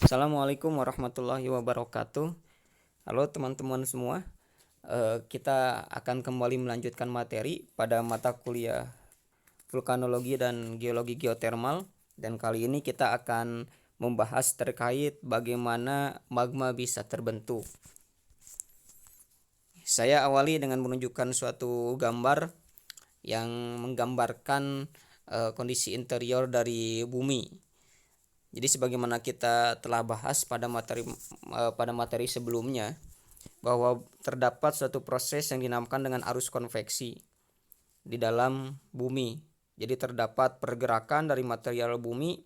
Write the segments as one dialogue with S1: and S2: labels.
S1: Assalamualaikum warahmatullahi wabarakatuh. Halo teman-teman semua. Kita akan kembali melanjutkan materi pada mata kuliah vulkanologi dan geologi geotermal. Dan kali ini kita akan membahas terkait bagaimana magma bisa terbentuk. Saya awali dengan menunjukkan suatu gambar yang menggambarkan kondisi interior dari bumi. Jadi sebagaimana kita telah bahas pada materi sebelumnya, bahwa terdapat suatu proses yang dinamakan dengan arus konveksi di dalam bumi. Jadi terdapat pergerakan dari material bumi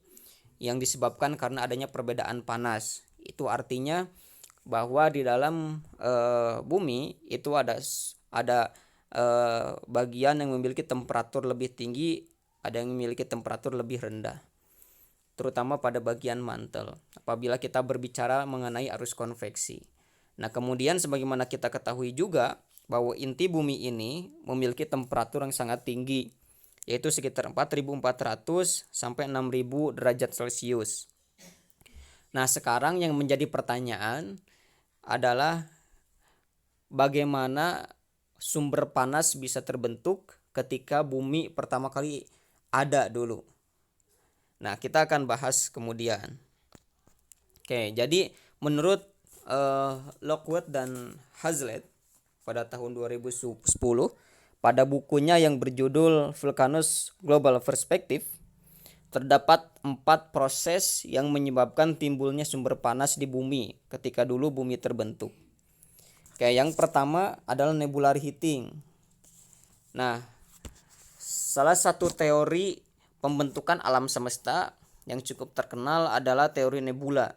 S1: yang disebabkan karena adanya perbedaan panas. Itu artinya bahwa di dalam bumi itu ada bagian yang memiliki temperatur lebih tinggi, ada yang memiliki temperatur lebih rendah, terutama pada bagian mantel apabila kita berbicara mengenai arus konveksi. Nah, kemudian sebagaimana kita ketahui juga bahwa inti bumi ini memiliki temperatur yang sangat tinggi, yaitu sekitar 4.400 sampai 6.000 derajat Celcius. Nah, sekarang yang menjadi pertanyaan adalah bagaimana sumber panas bisa terbentuk ketika bumi pertama kali ada dulu. Nah, kita akan bahas kemudian. Oke, jadi menurut Lockwood dan Hazlitt pada tahun 2010 pada bukunya yang berjudul Volcanoes Global Perspective, terdapat 4 proses yang menyebabkan timbulnya sumber panas di bumi ketika dulu bumi terbentuk. Oke, yang pertama adalah nebular heating. Nah, salah satu teori pembentukan alam semesta yang cukup terkenal adalah teori nebula.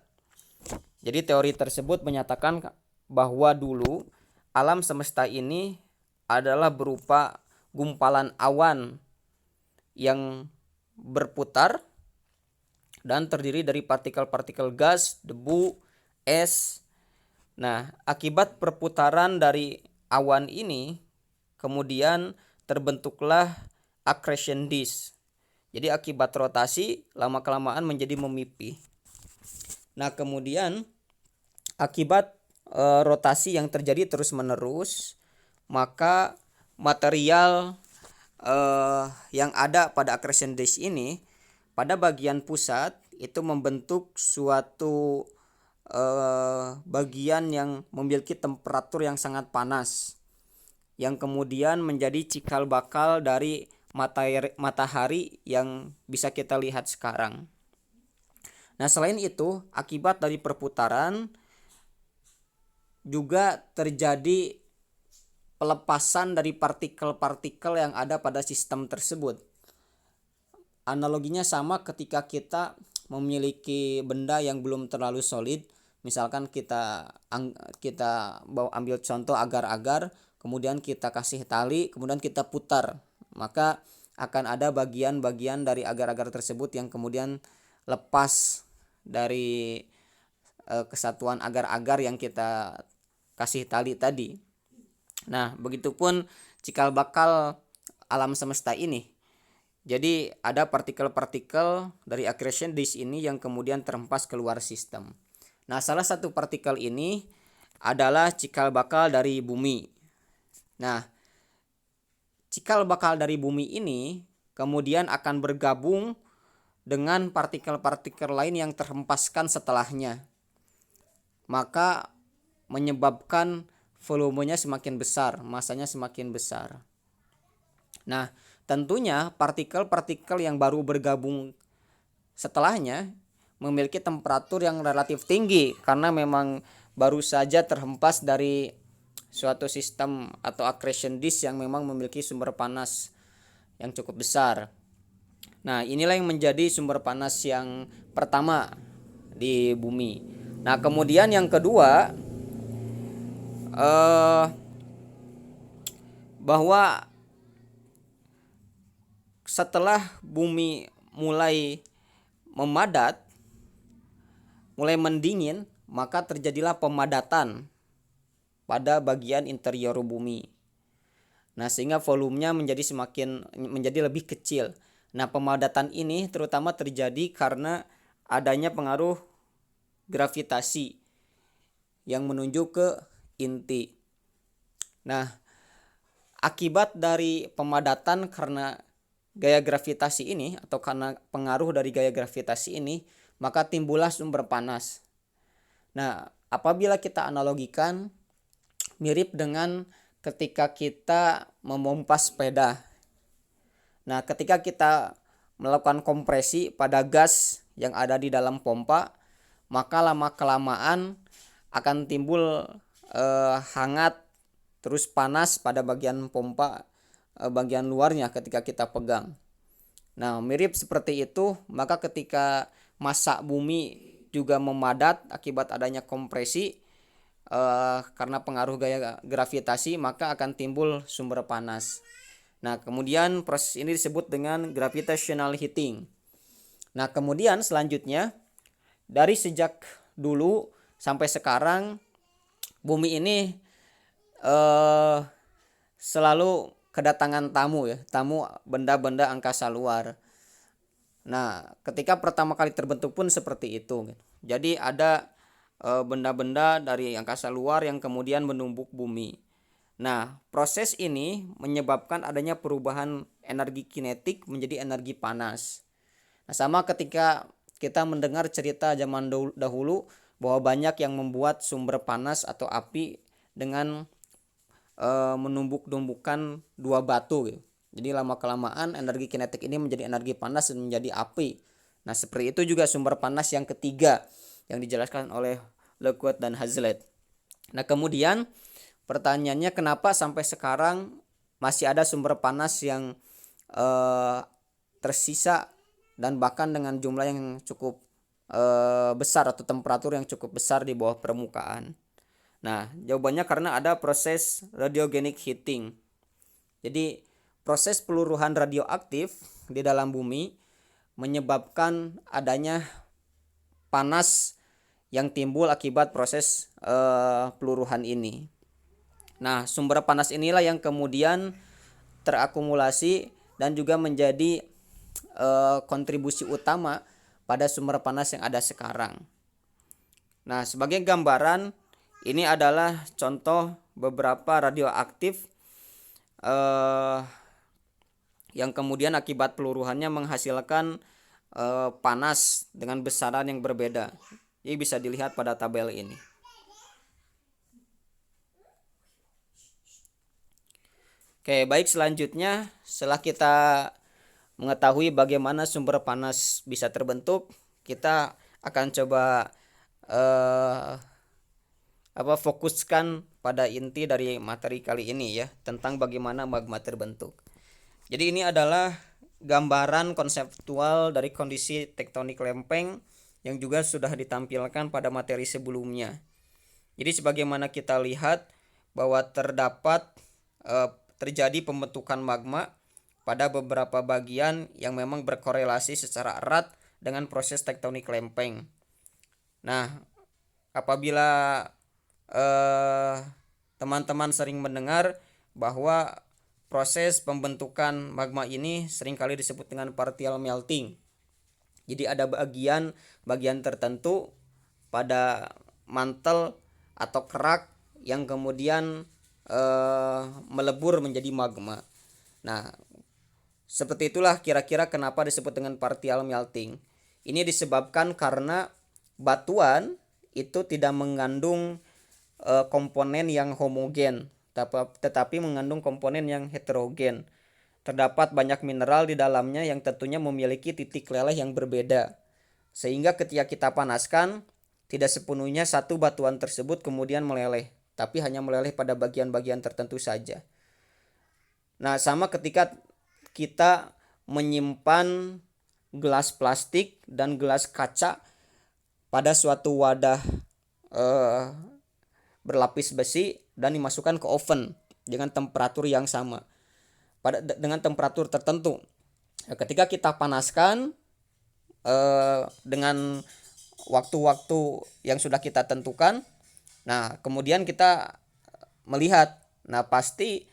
S1: Jadi teori tersebut menyatakan bahwa dulu alam semesta ini adalah berupa gumpalan awan yang berputar dan terdiri dari partikel-partikel gas, debu, es. Nah, akibat perputaran dari awan ini kemudian terbentuklah accretion disk. Jadi akibat rotasi lama-kelamaan menjadi memipih. Nah, kemudian akibat rotasi yang terjadi terus-menerus, maka material yang ada pada accretion disk ini pada bagian pusat itu membentuk suatu bagian yang memiliki temperatur yang sangat panas, yang kemudian menjadi cikal bakal dari matahari yang bisa kita lihat sekarang. Nah, selain itu, akibat dari perputaran juga terjadi pelepasan dari partikel-partikel yang ada pada sistem tersebut. Analoginya sama ketika kita memiliki benda yang belum terlalu solid, misalkan kita ambil contoh agar-agar, kemudian kita kasih tali, kemudian kita putar, maka akan ada bagian-bagian dari agar-agar tersebut yang kemudian lepas dari kesatuan agar-agar yang kita kasih tali tadi. Nah, begitupun cikal bakal alam semesta ini. Jadi ada partikel-partikel dari accretion disk ini yang kemudian terhempas keluar sistem. Nah, salah satu partikel ini adalah cikal bakal dari bumi. Nah, cikal bakal dari bumi ini kemudian akan bergabung dengan partikel-partikel lain yang terhempaskan setelahnya, maka menyebabkan volumenya semakin besar, masanya semakin besar. Nah, tentunya partikel-partikel yang baru bergabung setelahnya memiliki temperatur yang relatif tinggi karena memang baru saja terhempas dari suatu sistem atau accretion disk yang memang memiliki sumber panas yang cukup besar. Nah, inilah yang menjadi sumber panas yang pertama di bumi. Nah, kemudian yang kedua, bahwa setelah bumi mulai memadat, mulai mendingin, maka terjadilah pemadatan pada bagian interior bumi. Nah, sehingga volumenya menjadi lebih kecil. Nah, pemadatan ini terutama terjadi karena adanya pengaruh gravitasi yang menuju ke inti. Nah, akibat dari pemadatan karena gaya gravitasi ini atau karena pengaruh dari gaya gravitasi ini, maka timbullah sumber panas. Nah, apabila kita analogikan mirip dengan ketika kita memompa sepeda. Nah, ketika kita melakukan kompresi pada gas yang ada di dalam pompa, maka lama-kelamaan akan timbul hangat terus panas pada bagian pompa bagian luarnya ketika kita pegang. Nah, mirip seperti itu, maka ketika massa bumi juga memadat akibat adanya kompresi karena pengaruh gaya gravitasi, maka akan timbul sumber panas. Nah, kemudian proses ini disebut dengan gravitational heating. Nah, kemudian selanjutnya dari sejak dulu sampai sekarang bumi ini selalu kedatangan tamu benda-benda angkasa luar. Nah, ketika pertama kali terbentuk pun seperti itu. Jadi ada benda-benda dari angkasa luar yang kemudian menumbuk bumi. Nah, proses ini menyebabkan adanya perubahan energi kinetik menjadi energi panas. Nah, sama ketika kita mendengar cerita zaman dahulu bahwa banyak yang membuat sumber panas atau api dengan menumbuk-numbukan dua batu gitu. Jadi lama-kelamaan energi kinetik ini menjadi energi panas dan menjadi api. Nah, seperti itu juga sumber panas yang ketiga yang dijelaskan oleh Lockwood dan Hazlitt. Nah, kemudian pertanyaannya, kenapa sampai sekarang masih ada sumber panas yang tersisa dan bahkan dengan jumlah yang cukup besar atau temperatur yang cukup besar di bawah permukaan? Nah, jawabannya karena ada proses radiogenic heating. Jadi, proses peluruhan radioaktif di dalam bumi menyebabkan adanya panas yang timbul akibat proses peluruhan ini. Nah, sumber panas inilah yang kemudian terakumulasi dan juga menjadi kontribusi utama pada sumber panas yang ada sekarang. Nah, sebagai gambaran, ini adalah contoh beberapa radioaktif yang kemudian akibat peluruhannya menghasilkan panas dengan besaran yang berbeda. Ini bisa dilihat pada tabel ini. Oke, baik, selanjutnya setelah kita mengetahui bagaimana sumber panas bisa terbentuk, kita akan coba fokuskan pada inti dari materi kali ini ya, tentang bagaimana magma terbentuk. Jadi ini adalah gambaran konseptual dari kondisi tektonik lempeng yang juga sudah ditampilkan pada materi sebelumnya. Jadi sebagaimana kita lihat bahwa terjadi pembentukan magma pada beberapa bagian yang memang berkorelasi secara erat dengan proses tektonik lempeng. Nah, apabila teman-teman sering mendengar bahwa proses pembentukan magma ini seringkali disebut dengan partial melting. Jadi ada bagian tertentu pada mantel atau kerak yang kemudian melebur menjadi magma. Nah, seperti itulah kira-kira kenapa disebut dengan partial melting. Ini disebabkan karena batuan itu tidak mengandung komponen yang homogen, tetapi mengandung komponen yang heterogen. Terdapat banyak mineral di dalamnya yang tentunya memiliki titik leleh yang berbeda. Sehingga ketika kita panaskan, tidak sepenuhnya satu batuan tersebut kemudian meleleh, tapi hanya meleleh pada bagian-bagian tertentu saja. Nah, sama ketika kita menyimpan gelas plastik dan gelas kaca pada suatu wadah berlapis besi dan dimasukkan ke oven dengan temperatur yang sama dengan temperatur tertentu. Ketika kita panaskan dengan waktu-waktu yang sudah kita tentukan, nah kemudian kita melihat, nah pasti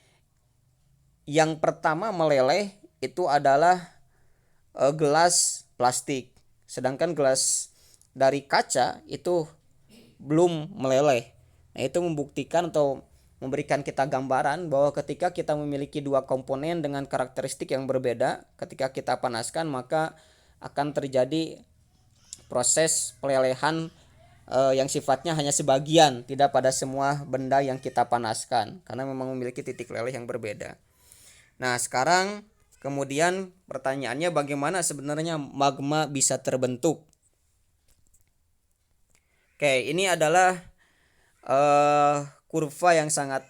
S1: yang pertama meleleh itu adalah gelas plastik, sedangkan gelas dari kaca itu belum meleleh. Nah, itu membuktikan atau memberikan kita gambaran bahwa ketika kita memiliki dua komponen dengan karakteristik yang berbeda, ketika kita panaskan maka akan terjadi proses pelelehan yang sifatnya hanya sebagian, tidak pada semua benda yang kita panaskan, karena memang memiliki titik leleh yang berbeda. Nah, sekarang kemudian pertanyaannya, bagaimana sebenarnya magma bisa terbentuk? Oke, ini adalah kurva yang sangat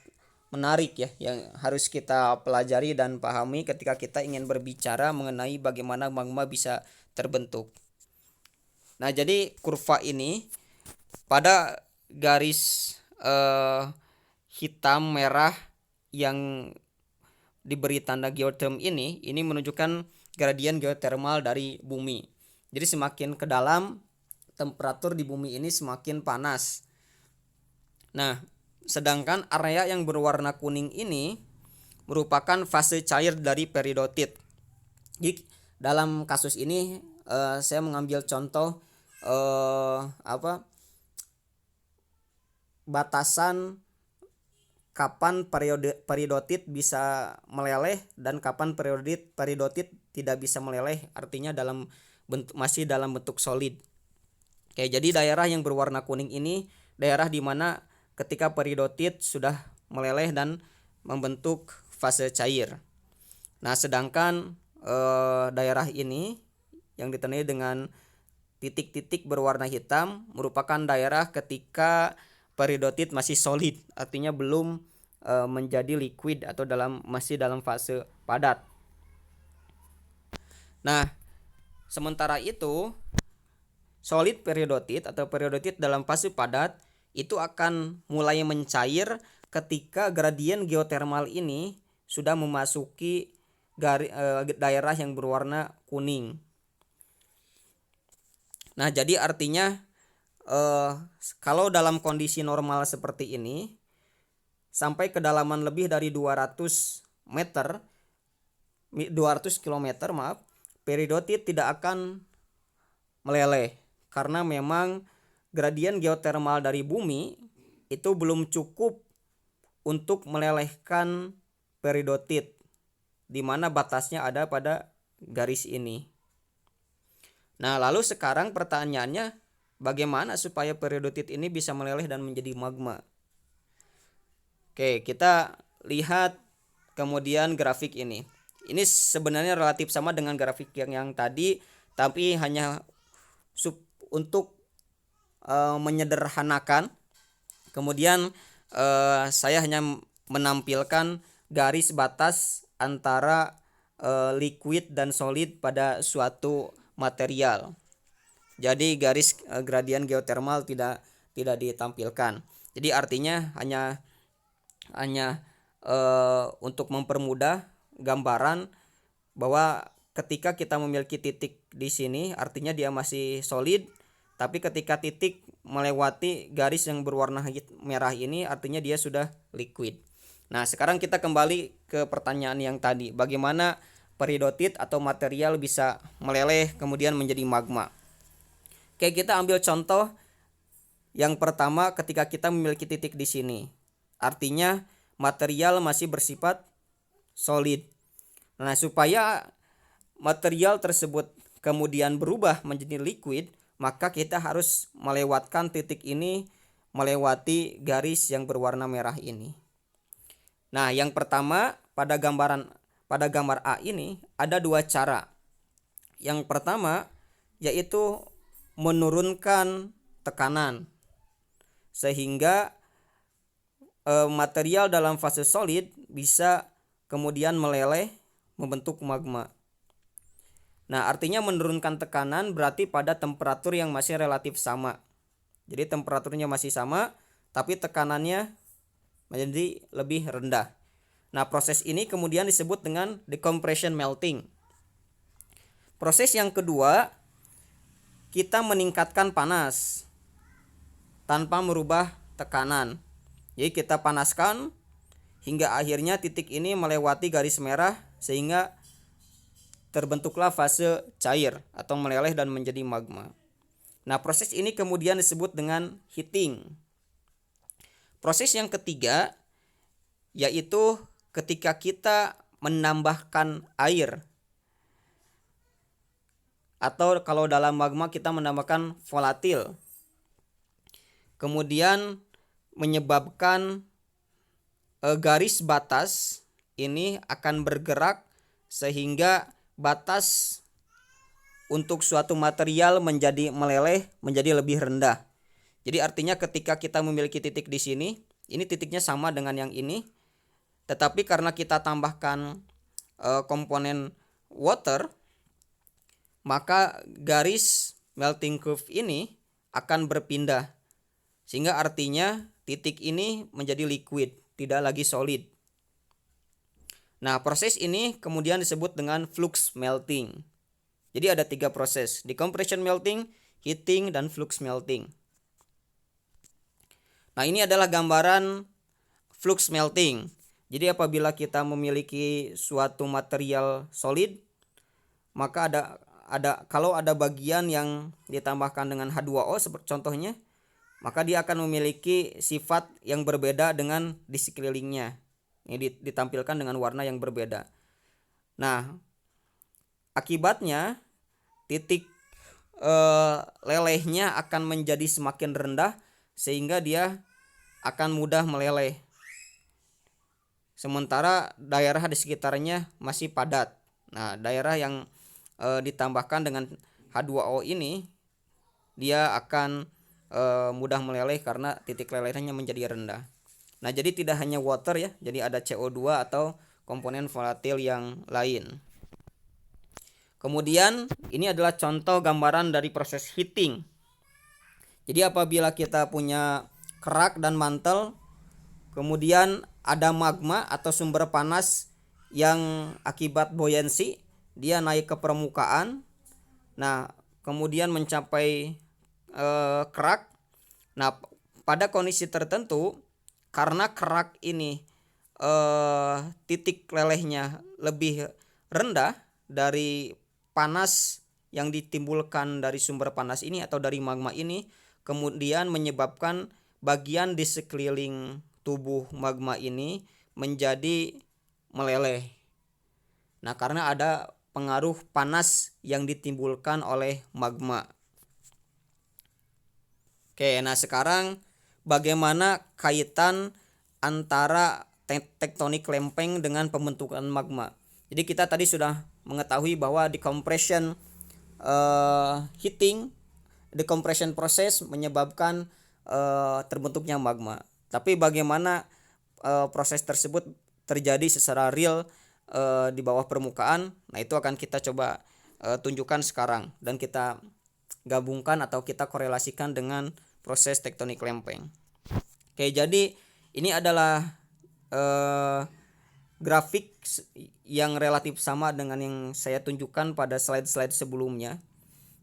S1: menarik ya, yang harus kita pelajari dan pahami ketika kita ingin berbicara mengenai bagaimana magma bisa terbentuk. Nah, jadi kurva ini pada garis hitam merah yang diberi tanda geotherm ini menunjukkan gradien geotermal dari bumi. Jadi semakin ke dalam, temperatur di bumi ini semakin panas. Nah, sedangkan area yang berwarna kuning ini merupakan fase cair dari peridotit. Jadi dalam kasus ini saya mengambil contoh batasan kapan peridotit bisa meleleh dan kapan peridotit tidak bisa meleleh, artinya masih dalam bentuk solid. Oke, jadi daerah yang berwarna kuning ini daerah di mana ketika peridotit sudah meleleh dan membentuk fase cair. Nah, sedangkan daerah ini yang ditandai dengan titik-titik berwarna hitam merupakan daerah ketika peridotit masih solid, artinya belum menjadi liquid atau masih dalam fase padat. Nah, sementara itu solid peridotit atau peridotit dalam fase padat itu akan mulai mencair ketika gradien geotermal ini sudah memasuki daerah yang berwarna kuning. Nah, jadi artinya kalau dalam kondisi normal seperti ini sampai kedalaman lebih dari 200 km, peridotit tidak akan meleleh karena memang gradien geotermal dari bumi itu belum cukup untuk melelehkan peridotit, di mana batasnya ada pada garis ini. Nah, lalu sekarang pertanyaannya, bagaimana supaya peridotit ini bisa meleleh dan menjadi magma? Oke, kita lihat kemudian grafik ini. Ini sebenarnya relatif sama dengan grafik yang tadi, tapi hanya untuk menyederhanakan. Kemudian saya hanya menampilkan garis batas antara liquid dan solid pada suatu material. Jadi garis gradien geotermal tidak ditampilkan. Jadi artinya hanya untuk mempermudah gambaran bahwa ketika kita memiliki titik di sini artinya dia masih solid, tapi ketika titik melewati garis yang berwarna merah ini artinya dia sudah liquid. Nah, sekarang kita kembali ke pertanyaan yang tadi, bagaimana peridotit atau material bisa meleleh kemudian menjadi magma. Oke, kita ambil contoh yang pertama ketika kita memiliki titik di sini. Artinya material masih bersifat solid. Nah, supaya material tersebut kemudian berubah menjadi liquid, maka kita harus melewatkan titik ini, melewati garis yang berwarna merah ini. Nah, yang pertama pada gambar A ini ada dua cara. Yang pertama yaitu menurunkan tekanan sehingga material dalam fase solid bisa kemudian meleleh membentuk magma. Nah, artinya menurunkan tekanan berarti pada temperatur yang masih relatif sama. Jadi temperaturnya masih sama, tapi tekanannya menjadi lebih rendah. Nah, proses ini kemudian disebut dengan decompression melting. Proses yang kedua, kita meningkatkan panas tanpa merubah tekanan. Jadi kita panaskan hingga akhirnya titik ini melewati garis merah sehingga terbentuklah fase cair atau meleleh dan menjadi magma. Nah, proses ini kemudian disebut dengan heating. Proses yang ketiga yaitu ketika kita menambahkan air, atau kalau dalam magma kita menambahkan volatil, kemudian menyebabkan garis batas ini akan bergerak sehingga batas untuk suatu material menjadi meleleh, menjadi lebih rendah. Jadi artinya ketika kita memiliki titik di sini, ini titiknya sama dengan yang ini, tetapi karena kita tambahkan komponen water, maka garis melting curve ini akan berpindah, sehingga artinya titik ini menjadi liquid, tidak lagi solid. Nah, proses ini kemudian disebut dengan flux melting. Jadi ada 3 proses: decompression melting, heating, dan flux melting. Nah, ini adalah gambaran flux melting. Jadi apabila kita memiliki suatu material solid, maka kalau ada bagian yang ditambahkan dengan H2O seperti contohnya, maka dia akan memiliki sifat yang berbeda dengan di sekelilingnya. Ini ditampilkan dengan warna yang berbeda. Nah, akibatnya titik lelehnya akan menjadi semakin rendah sehingga dia akan mudah meleleh. Sementara daerah di sekitarnya masih padat. Nah, daerah yang ditambahkan dengan H2O ini dia akan mudah meleleh karena titik lelehnya menjadi rendah. Nah, jadi tidak hanya water ya, jadi ada CO2 atau komponen volatil yang lain. Kemudian ini adalah contoh gambaran dari proses heating. Jadi apabila kita punya kerak dan mantel, kemudian ada magma atau sumber panas yang akibat buoyancy dia naik ke permukaan. Nah, kemudian mencapai kerak. Nah, pada kondisi tertentu, karena kerak ini titik lelehnya lebih rendah dari panas yang ditimbulkan dari sumber panas ini atau dari magma ini, kemudian menyebabkan bagian di sekeliling tubuh magma ini menjadi meleleh. Nah, karena ada pengaruh panas yang ditimbulkan oleh magma. Oke, nah sekarang bagaimana kaitan antara tektonik lempeng dengan pembentukan magma? Jadi kita tadi sudah mengetahui bahwa decompression heating, decompression proses menyebabkan terbentuknya magma. Tapi bagaimana proses tersebut terjadi secara real di bawah permukaan? Nah, itu akan kita coba tunjukkan sekarang dan kita gabungkan atau kita korelasikan dengan proses tektonik lempeng. Oke, jadi ini adalah grafik yang relatif sama dengan yang saya tunjukkan pada slide-slide sebelumnya.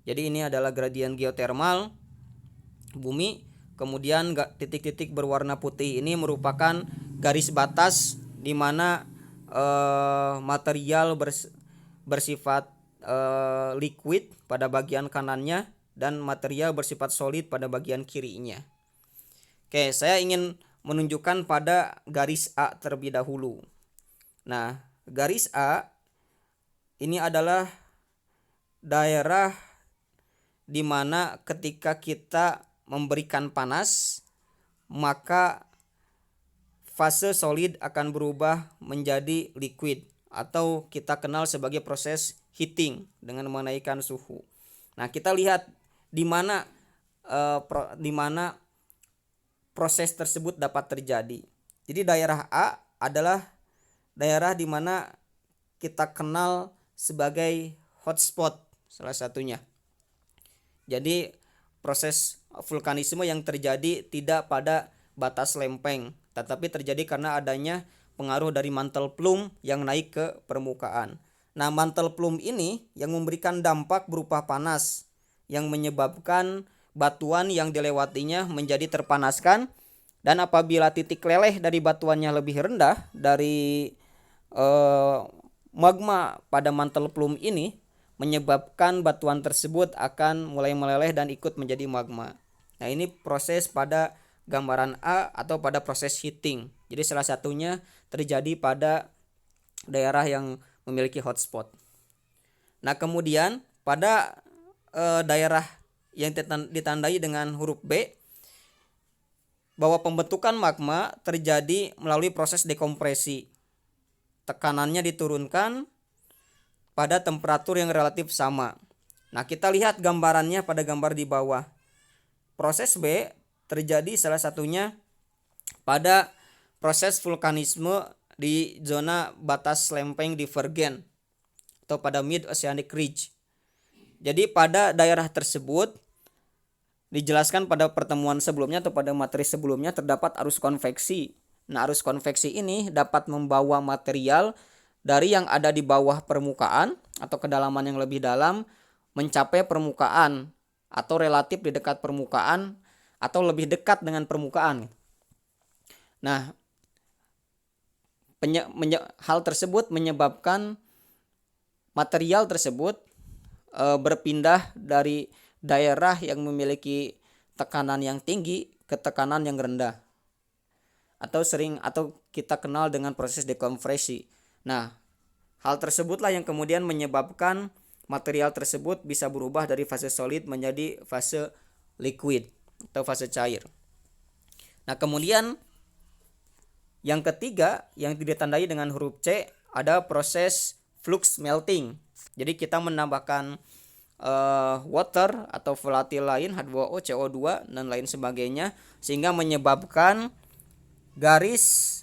S1: Jadi ini adalah gradien geotermal bumi, kemudian titik-titik berwarna putih ini merupakan garis batas di mana material bersifat liquid pada bagian kanannya dan material bersifat solid pada bagian kirinya. Oke, saya ingin menunjukkan pada garis A terlebih dahulu. Nah, garis A ini adalah daerah di mana ketika kita memberikan panas, maka fase solid akan berubah menjadi liquid atau kita kenal sebagai proses heating dengan menaikkan suhu. Nah, kita lihat di mana proses tersebut dapat terjadi. Jadi daerah A adalah daerah di mana kita kenal sebagai hotspot salah satunya. Jadi proses vulkanisme yang terjadi tidak pada batas lempeng, tetapi terjadi karena adanya pengaruh dari mantel plume yang naik ke permukaan. Nah, mantel plume ini yang memberikan dampak berupa panas yang menyebabkan batuan yang dilewatinya menjadi terpanaskan, dan apabila titik leleh dari batuannya lebih rendah dari magma pada mantel plume ini, menyebabkan batuan tersebut akan mulai meleleh dan ikut menjadi magma. Nah, ini proses pada gambaran A atau pada proses heating. Jadi salah satunya terjadi pada daerah yang memiliki hotspot. Nah, kemudian pada daerah yang ditandai dengan huruf B, bahwa pembentukan magma terjadi melalui proses dekompresi. Tekanannya diturunkan pada temperatur yang relatif sama. Nah, kita lihat gambarannya pada gambar di bawah. Proses B terjadi salah satunya pada proses vulkanisme di zona batas lempeng divergen atau pada Mid Oceanic Ridge. Jadi pada daerah tersebut dijelaskan pada pertemuan sebelumnya atau pada materi sebelumnya terdapat arus konveksi. Nah, arus konveksi ini dapat membawa material dari yang ada di bawah permukaan atau kedalaman yang lebih dalam mencapai permukaan atau relatif di dekat permukaan atau lebih dekat dengan permukaan. Nah, hal tersebut menyebabkan material tersebut berpindah dari daerah yang memiliki tekanan yang tinggi ke tekanan yang rendah, atau kita kenal dengan proses dekompresi. Nah, hal tersebutlah yang kemudian menyebabkan material tersebut bisa berubah dari fase solid menjadi fase liquid atau fase cair. Nah, kemudian yang ketiga yang ditandai dengan huruf C ada proses flux melting. Jadi kita menambahkan water atau volatil lain H2O, CO2 dan lain sebagainya sehingga menyebabkan garis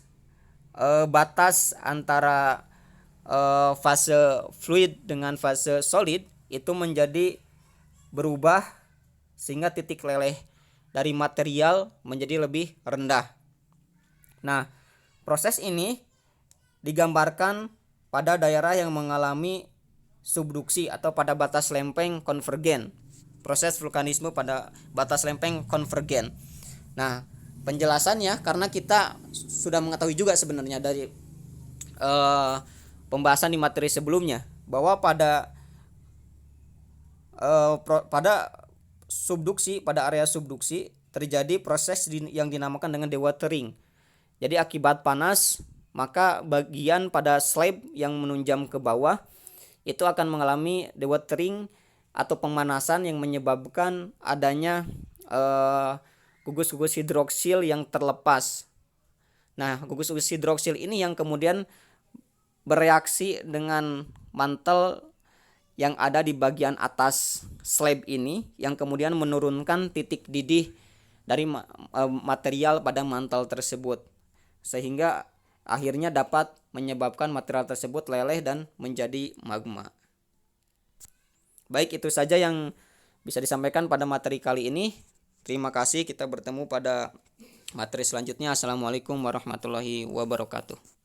S1: batas antara fase fluid dengan fase solid itu menjadi berubah sehingga titik leleh dari material menjadi lebih rendah. Nah, proses ini digambarkan pada daerah yang mengalami subduksi atau pada batas lempeng konvergen. Proses vulkanisme pada batas lempeng konvergen. Nah, penjelasannya karena kita sudah mengetahui juga sebenarnya dari pembahasan di materi sebelumnya bahwa pada area subduksi terjadi proses yang dinamakan dengan dewatering. Jadi akibat panas maka bagian pada slab yang menunjam ke bawah itu akan mengalami dewatering atau pemanasan yang menyebabkan adanya gugus-gugus hidroksil yang terlepas. Nah, gugus-gugus hidroksil ini yang kemudian bereaksi dengan mantel yang ada di bagian atas slab ini yang kemudian menurunkan titik didih dari material pada mantel tersebut sehingga akhirnya dapat menyebabkan material tersebut leleh dan menjadi magma. Baik, itu saja yang bisa disampaikan pada materi kali ini. Terima kasih, kita bertemu pada materi selanjutnya. Assalamualaikum warahmatullahi wabarakatuh.